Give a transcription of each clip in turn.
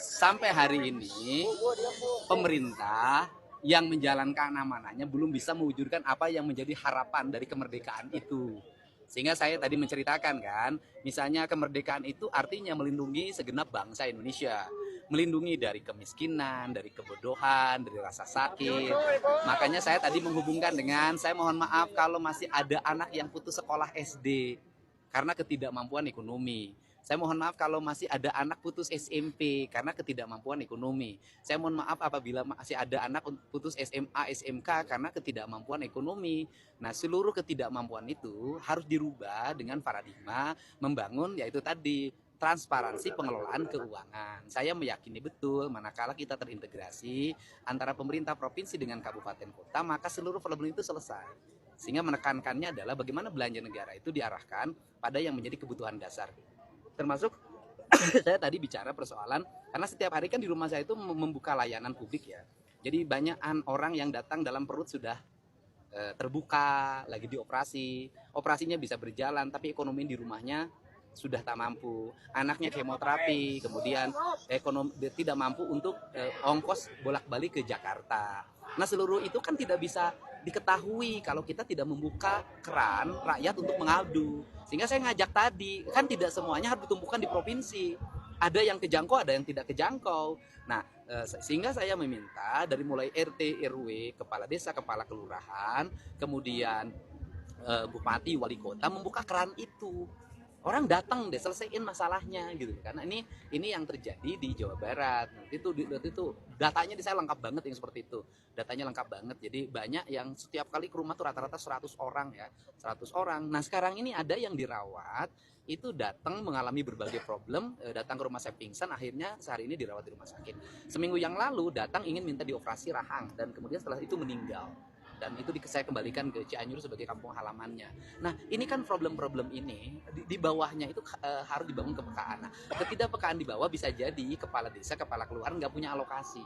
sampai hari ini pemerintah yang menjalankan amanahnya belum bisa mewujudkan apa yang menjadi harapan dari kemerdekaan itu. Sehingga saya tadi menceritakan kan, misalnya kemerdekaan itu artinya melindungi segenap bangsa Indonesia. Melindungi dari kemiskinan, dari kebodohan, dari rasa sakit. Makanya saya tadi menghubungkan dengan, saya mohon maaf kalau masih ada anak yang putus sekolah SD karena ketidakmampuan ekonomi. Saya mohon maaf kalau masih ada anak putus SMP karena ketidakmampuan ekonomi. Saya mohon maaf apabila masih ada anak putus SMA, SMK karena ketidakmampuan ekonomi. Nah, seluruh ketidakmampuan itu harus dirubah dengan paradigma membangun yaitu tadi transparansi pengelolaan keuangan. Saya meyakini betul manakala kita terintegrasi antara pemerintah provinsi dengan kabupaten kota, maka seluruh problem itu selesai. Sehingga menekankannya adalah bagaimana belanja negara itu diarahkan pada yang menjadi kebutuhan dasar. Termasuk saya tadi bicara persoalan karena setiap hari kan di rumah saya itu membuka layanan publik ya. Jadi banyak orang yang datang dalam perut sudah terbuka, lagi dioperasi, operasinya bisa berjalan tapi ekonomi di rumahnya sudah tak mampu, anaknya kemoterapi, kemudian ekonomi tidak mampu untuk ongkos bolak-balik ke Jakarta. Nah, seluruh itu kan tidak bisa diketahui kalau kita tidak membuka keran rakyat untuk mengadu. Sehingga saya ngajak tadi, kan tidak semuanya harus ditumpukan di provinsi. Ada yang kejangkau, ada yang tidak kejangkau. Nah, sehingga saya meminta dari mulai RT, RW, kepala desa, kepala kelurahan, kemudian bupati, wali kota membuka keran itu. Orang datang deh selesaiin masalahnya gitu, karena ini yang terjadi di Jawa Barat. Itu datanya di saya lengkap banget yang seperti itu, datanya lengkap banget. Jadi banyak yang setiap kali ke rumah tuh rata-rata 100 orang ya, 100 orang. Nah, sekarang ini ada yang dirawat itu datang mengalami berbagai problem, datang ke rumah saya pingsan, akhirnya sehari ini dirawat di rumah sakit. Seminggu yang lalu datang ingin minta dioperasi rahang dan kemudian setelah itu meninggal, dan itu saya kembalikan ke Cianjur sebagai kampung halamannya. Nah, ini kan problem-problem ini di bawahnya itu harus dibangun kepekaan. Nah, ketidakpekaan di bawah bisa jadi kepala desa, kepala kelurahan nggak punya alokasi.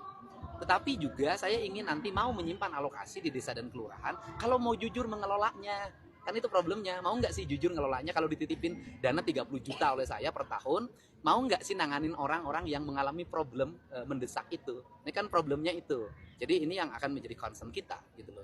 Tetapi juga saya ingin nanti mau menyimpan alokasi di desa dan kelurahan kalau mau jujur mengelolanya. Kan itu problemnya, mau nggak sih jujur ngelolanya kalau dititipin dana 30 juta oleh saya per tahun, mau nggak sih nanganin orang-orang yang mengalami problem mendesak itu. Ini kan problemnya itu. Jadi ini yang akan menjadi concern kita gitu loh.